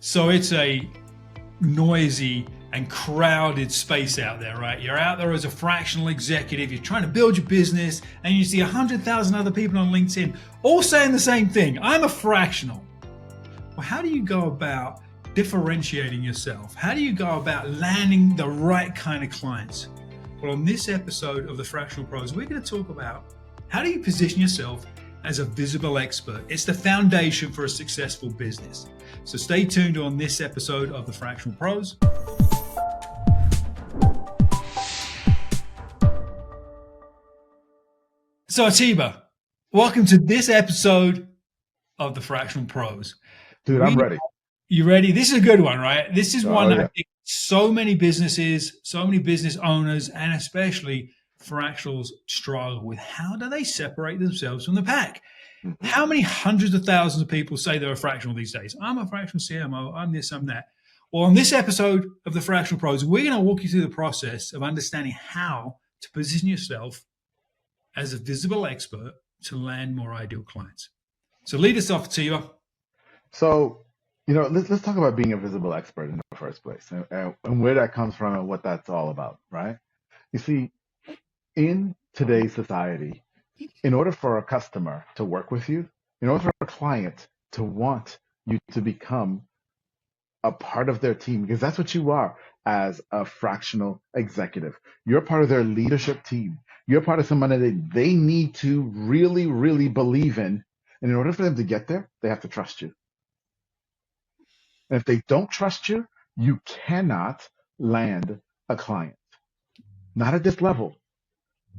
So it's a noisy and crowded space out there, right? You're out there as a fractional executive, you're trying to build your business, and you see 100,000 other people on LinkedIn all saying the same thing. I'm a fractional. Well, how do you go about differentiating yourself? How do you go about landing the right kind of clients? Well, on this episode of the Fractional Pros, we're going to talk about how do you position yourself as a visible expert. It's the foundation for a successful business. So stay tuned on this episode of the Fractional Pros. So Atiba, welcome to this episode of the Fractional Pros. Dude, I'm ready. You ready? This is a good one, right? This is one that yeah. I think so many businesses, so many business owners, and especially fractionals struggle with. How do they separate themselves from the pack? Mm-hmm. How many hundreds of thousands of people say they're a fractional these days? I'm a fractional CMO, I'm this, I'm that. Well, on this episode of the Fractional Pros, we're going to walk you through the process of understanding how to position yourself as a visible expert to land more ideal clients. So lead us off, Atiba. So, let's talk about being a visible expert in the first place and where that comes from and what that's all about, right? You see, in today's society, in order for a customer to work with you, in order for a client to want you to become a part of their team, because that's what you are as a fractional executive. You're part of their leadership team. You're part of somebody that they need to really, really believe in. And in order for them to get there, they have to trust you. And if they don't trust you, you cannot land a client. Not at this level.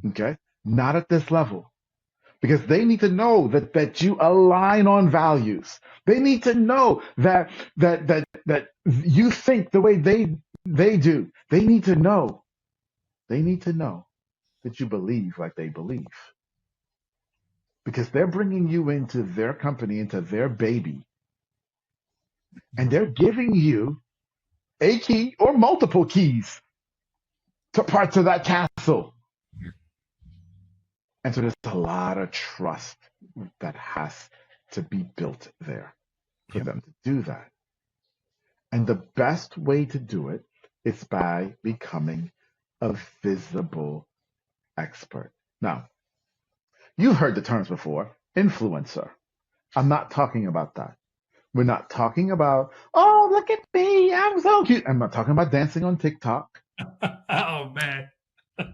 Okay? Not at this level. Because they need to know that you align on values. They need to know that you think the way they do. They need to know. They need to know that you believe like they believe. Because they're bringing you into their company, into their baby. And they're giving you a key or multiple keys to parts of that castle. And so there's a lot of trust that has to be built there for them to do that. And the best way to do it is by becoming a visible expert. Now, you've heard the terms before, influencer. I'm not talking about that. We're not talking about, oh, look at me, I'm so cute. I'm not talking about dancing on TikTok. Oh, man.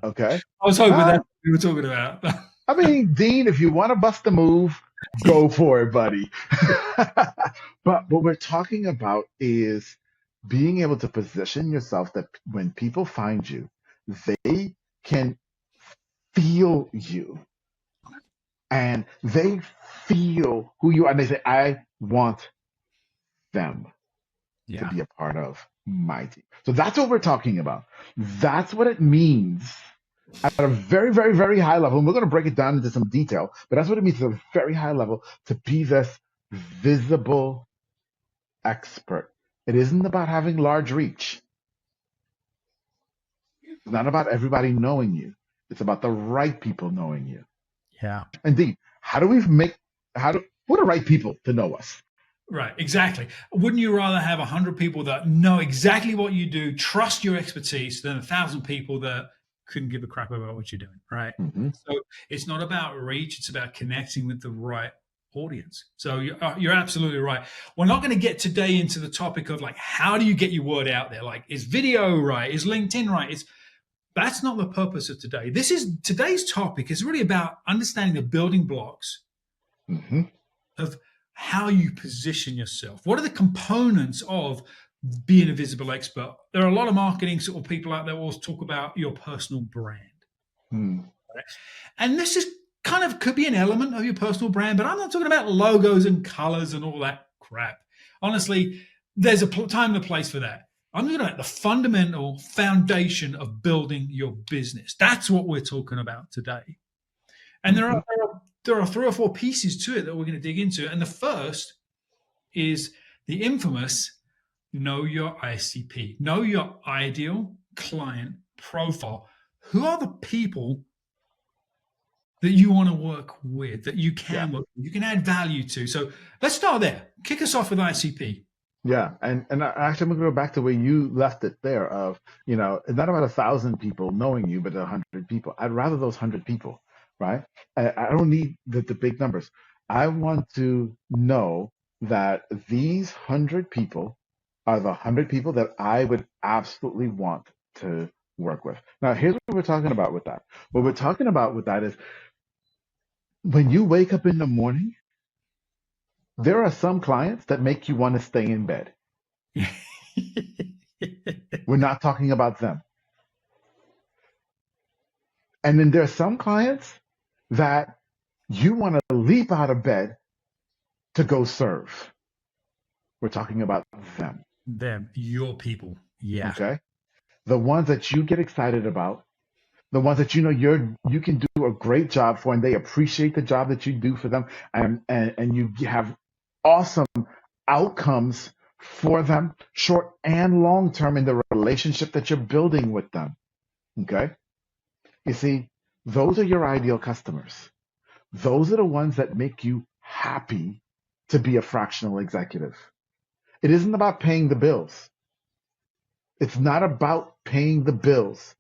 Okay. I was hoping that's what we were talking about. I mean, Dean, if you want to bust a move, go for it, buddy. But what we're talking about is being able to position yourself that when people find you, they can feel you. And they feel who you are. And they say, I want them to be a part of my team. So that's what we're talking about. That's what it means at a very, very, very high level. And we're going to break it down into some detail, but that's what it means at a very high level to be this visible expert. It isn't about having large reach. It's not about everybody knowing you. It's about the right people knowing you. Yeah. Indeed. Who are the right people to know us? Right, exactly. Wouldn't you rather have 100 people that know exactly what you do, trust your expertise, than 1,000 people that couldn't give a crap about what you're doing, right? Mm-hmm. So it's not about reach, it's about connecting with the right audience. So you're absolutely right. We're not going to get today into the topic of like, how do you get your word out there? Like, is video right? Is LinkedIn right? That's not the purpose of today. Today's topic is really about understanding the building blocks of how you position yourself. What are the components of being a visible expert? There are a lot of marketing sort of people out there who always talk about your personal brand. Right? And this is kind of could be an element of your personal brand, but I'm not talking about logos and colors and all that crap. Honestly, there's a time and a place for that. I'm talking about the fundamental foundation of building your business. That's what we're talking about today. And there are 3 or 4 pieces to it that we're going to dig into. And the first is the infamous know your ICP, know your ideal client profile. Who are the people that you want to work with, that you can work with, you can add value to? So let's start there. Kick us off with ICP. Yeah, and actually, I'm gonna go back to where you left it there. Of it's not about 1,000 people knowing you, but 100 people. I'd rather those 100 people, right? I don't need the big numbers. I want to know that these 100 people are the 100 people that I would absolutely want to work with. Now, here's what we're talking about with that. What we're talking about with that is when you wake up in the morning, there are some clients that make you want to stay in bed. We're not talking about them. And then there are some clients that you want to leap out of bed to go serve. We're talking about them. Them, your people. Yeah. Okay. The ones that you get excited about, the ones that you can do a great job for, and they appreciate the job that you do for them, and you have awesome outcomes for them, short and long term, in the relationship that you're building with them. Okay. You see, those are your ideal customers. Those are the ones that make you happy to be a fractional executive. It isn't about paying the bills. It's not about paying the bills.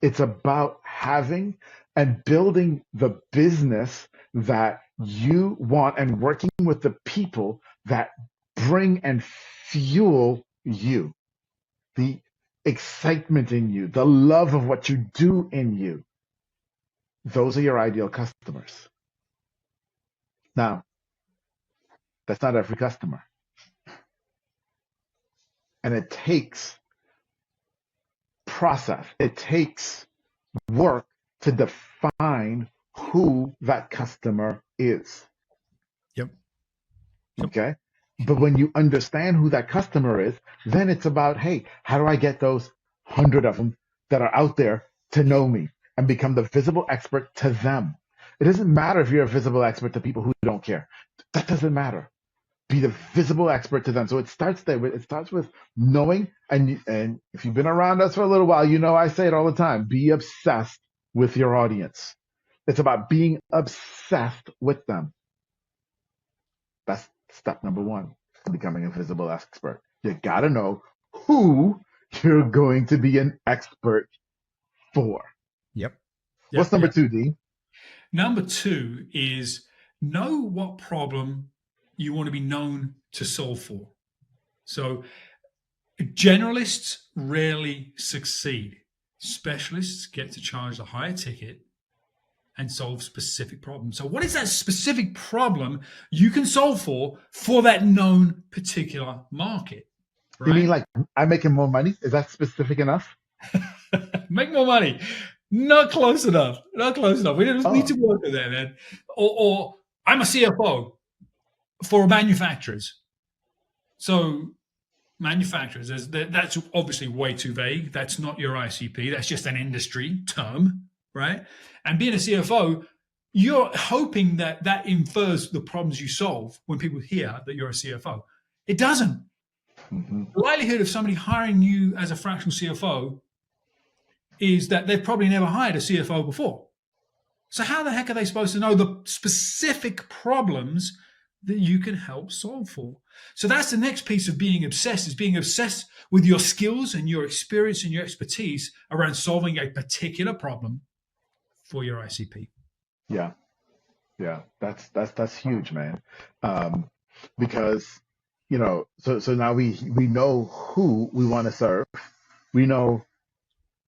It's about having and building the business that you want and working with the people that bring and fuel you, the excitement in you, the love of what you do in you. Those are your ideal customers. Now, that's not every customer. And it takes process, it takes work to define who that customer is. Yep. Yep. Okay. But when you understand who that customer is, then it's about, hey, how do I get those 100 of them that are out there to know me and become the visible expert to them? It doesn't matter if you're a visible expert to people who don't care. That doesn't matter. Be the visible expert to them. So it starts there. It starts with knowing, and if you've been around us for a little while, I say it all the time. Be obsessed with your audience. It's about being obsessed with them. That's step number one to becoming a visible expert. You got to know who you're going to be an expert for. Yep. What's Yep. number Yep. two, Dean? Number two is know what problem you want to be known to solve for. So generalists rarely succeed. Specialists get to charge a higher ticket and solve specific problems. So what is that specific problem you can solve for that known particular market, You mean right? like I'm making more money? Is that specific enough? Make more money. Not close enough. Not close enough. We need Oh, to work with that, man. Or I'm a CFO for manufacturers. So manufacturers, that's obviously way too vague. That's not your ICP. That's just an industry term, right? And being a CFO, you're hoping that that infers the problems you solve when people hear that you're a CFO. It doesn't. mm-hmm. The likelihood of somebody hiring you as a fractional CFO is that they've probably never hired a CFO before. So how the heck are they supposed to know the specific problems that you can help solve for? So that's the next piece of being obsessed, is being obsessed with your skills and your experience and your expertise around solving a particular problem for your ICP. Yeah, yeah. That's huge, man. Um, because so now we know who we want to serve. We know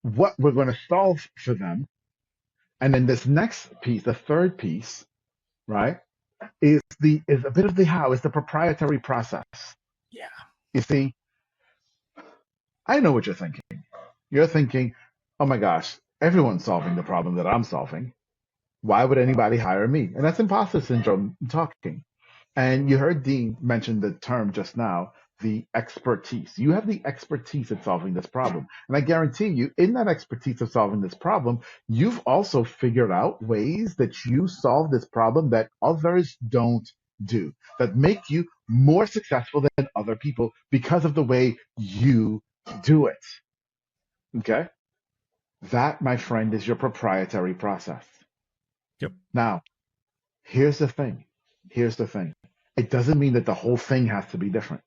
what we're going to solve for them. And then this next piece, the third piece, right, is a bit of the how, is the proprietary process. Yeah. You see, I know what you're thinking. You're thinking, oh my gosh, everyone's solving the problem that I'm solving. Why would anybody hire me? And that's imposter syndrome talking. And you heard Dean mention the term just now, the expertise. You have the expertise at solving this problem. And I guarantee you, in that expertise of solving this problem, you've also figured out ways that you solve this problem that others don't do, that make you more successful than other people because of the way you do it. Okay? That, my friend, is your proprietary process. Yep. Now, here's the thing. Here's the thing. It doesn't mean that the whole thing has to be different.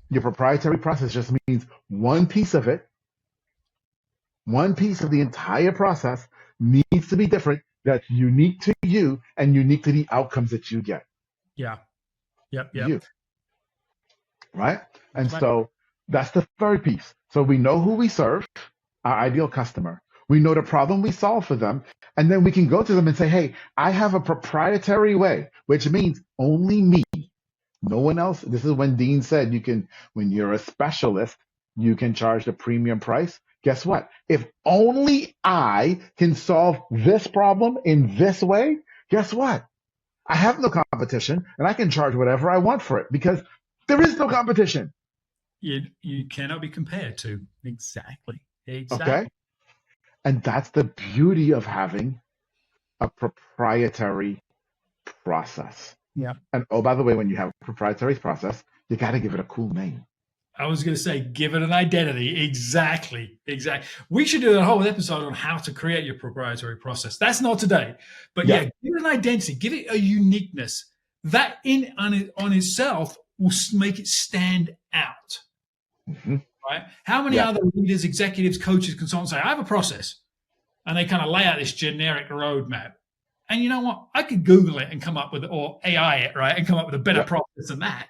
Your proprietary process just means one piece of it, one piece of the entire process needs to be different. That's unique to you and unique to the outcomes that you get. Yeah. Yep. You, right? And That's right. so that's the third piece. So we know who we serve, our ideal customer. We know the problem we solve for them. And then we can go to them and say, hey, I have a proprietary way, which means only me. No one else. This is when Dean said when you're a specialist, you can charge the premium price. Guess what? If only I can solve this problem in this way, guess what? I have no competition and I can charge whatever I want for it because there is no competition. You cannot be compared to. Exactly. Okay. And that's the beauty of having a proprietary process. Yeah. And oh, by the way, when you have a proprietary process, you got to give it a cool name. I was going to say, give it an identity. Exactly. We should do a whole episode on how to create your proprietary process. That's not today. But yeah, give it an identity. Give it a uniqueness. That on itself will make it stand out. Mm-hmm. Right? How many other leaders, executives, coaches, consultants say, I have a process. And they kind of lay out this generic roadmap. And you know what? I could Google it and come up with, or AI it, right? And come up with a better process than that.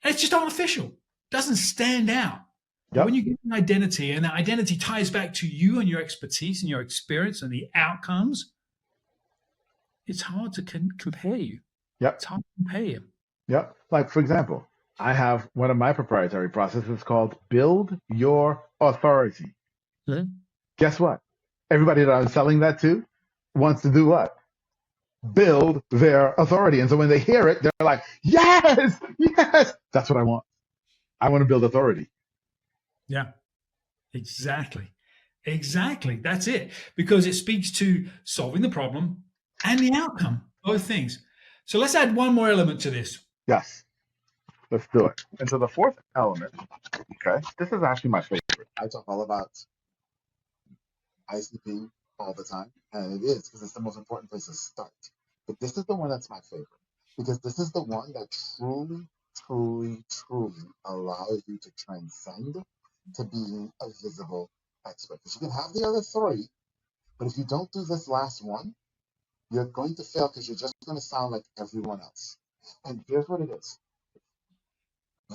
And it's just artificial. Doesn't stand out. But when you get an identity, and that identity ties back to you and your expertise and your experience and the outcomes, it's hard to compare you. It's hard to compare you. Like, for example, I have one of my proprietary processes called Build Your Authority. Mm-hmm. Guess what? Everybody that I'm selling that to wants to do what? Build their authority. And so when they hear it, they're like, yes, that's what I want. I want to build authority. Yeah, exactly. That's it. Because it speaks to solving the problem and the outcome, both things. So let's add one more element to this. Yes, let's do it. And so the fourth element, okay, this is actually my favorite. I talk all about ICP all the time, and it is because it's the most important place to start. But this is the one that's my favorite because this is the one that truly allows you to transcend to being a visible expert. Because you can have the other three, but if you don't do this last one, you're going to fail because you're just going to sound like everyone else. And here's what it is.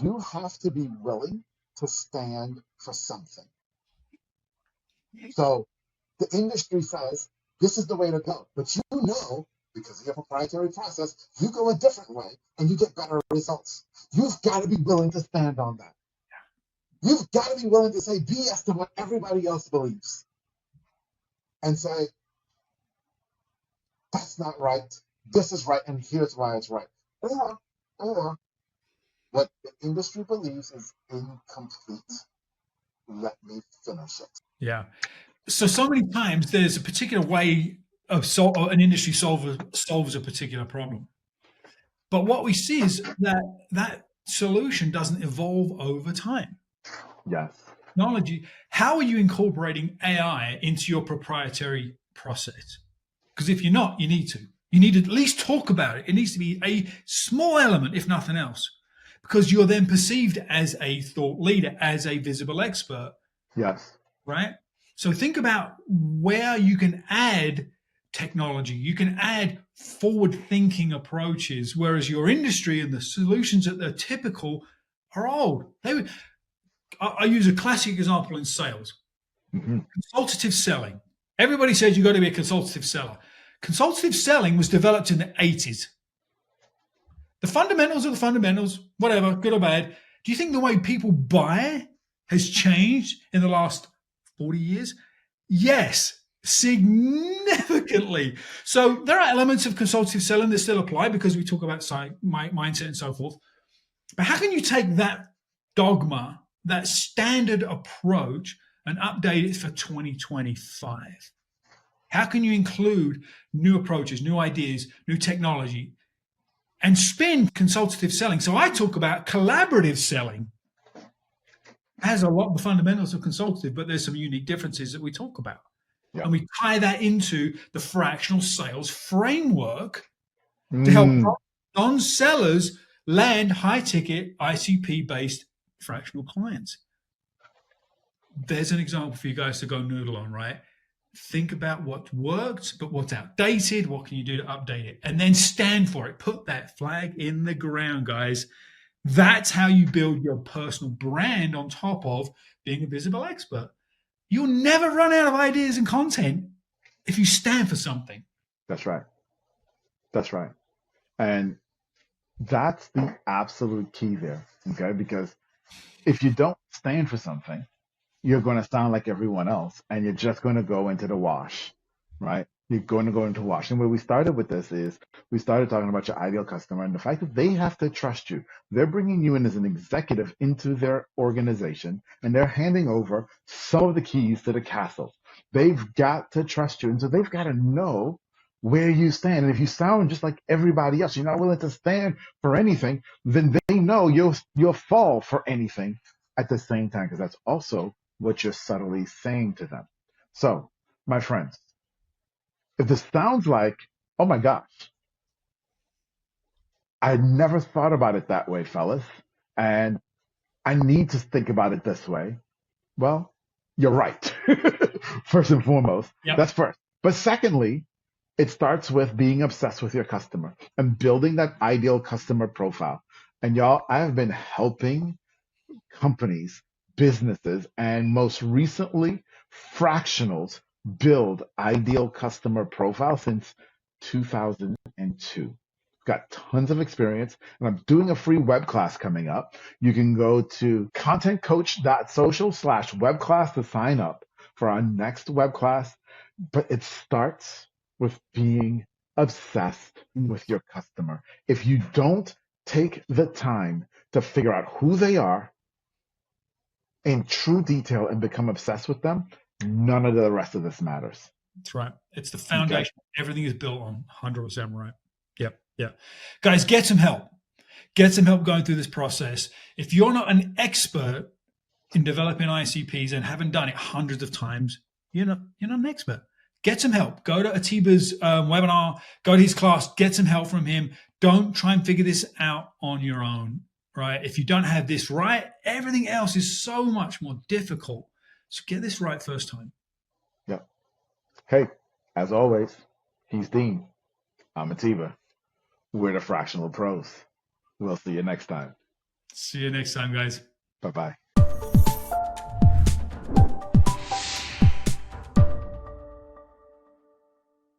You have to be willing to stand for something. So the industry says, this is the way to go. But you know, because of your proprietary process, you go a different way and you get better results. You've got to be willing to stand on that. You've got to be willing to say BS to what everybody else believes. And say, that's not right. This is right, and here's why it's right. Or what the industry believes is incomplete. Let me finish it. Yeah. So many times there's a particular way of an industry solves a particular problem. But what we see is that solution doesn't evolve over time. Yes. Technology. How are you incorporating AI into your proprietary process? Because if you're not, you need to. You need to at least talk about it. It needs to be a small element, if nothing else, because you're then perceived as a thought leader, as a visible expert. Yes. Right? So think about where you can add technology. You can add forward-thinking approaches, whereas your industry and the solutions that are typical are old. I use a classic example in sales. Mm-hmm. Consultative selling. Everybody says you've got to be a consultative seller. Consultative selling was developed in the 80s. The fundamentals are the fundamentals, whatever, good or bad. Do you think the way people buy has changed in the last 40 years? Yes, significantly. So there are elements of consultative selling that still apply because we talk about mindset and so forth. But how can you take that dogma, that standard approach, and update it for 2025? How can you include new approaches, new ideas, new technology, and spin consultative selling? So I talk about collaborative selling. Has a lot of the fundamentals of consultative, but there's some unique differences that we talk about. Yeah. And we tie that into the fractional sales framework to help non-sellers land high-ticket ICP-based fractional clients. There's an example for you guys to go noodle on, right? Think about what worked, but what's outdated. What can you do to update it? And then stand for it. Put that flag in the ground, guys. That's how you build your personal brand on top of being a visible expert. You'll never run out of ideas and content if you stand for something. That's right. That's right. And that's the absolute key there. Okay. Because if you don't stand for something, you're going to sound like everyone else and you're just going to go into the wash, right? You're going to go into wash. And where we started with this is we started talking about your ideal customer and the fact that they have to trust you. They're bringing you in as an executive into their organization and they're handing over some of the keys to the castle. They've got to trust you. And so they've got to know where you stand. And if you sound just like everybody else, you're not willing to stand for anything, then they know you'll fall for anything at the same time, because that's also what you're subtly saying to them. So, my friends, if this sounds like, oh my gosh, I never thought about it that way, fellas, and I need to think about it this way, well, you're right. First and foremost, Yep. that's first. But secondly, it starts with being obsessed with your customer and building that ideal customer profile. And y'all, I have been helping companies, businesses, and most recently, fractionals build ideal customer profile since 2002. Got tons of experience, and I'm doing a free web class coming up. You can go to contentcoach.social/web class to sign up for our next web class. But it starts with being obsessed with your customer. If you don't take the time to figure out who they are in true detail and become obsessed with them, none of the rest of this matters. That's right. It's the foundation. Okay. Everything is built on. 100% right. Yep. Guys, get some help. Get some help going through this process. If you're not an expert in developing ICPs and haven't done it hundreds of times, you're not an expert. Get some help. Go to Atiba's webinar. Go to his class. Get some help from him. Don't try and figure this out on your own, right? If you don't have this right, everything else is so much more difficult. So get this right first time. Yep. Hey, as always, he's Dean. I'm Atiba. We're the Fractional Pros. We'll see you next time. See you next time, guys. Bye-bye.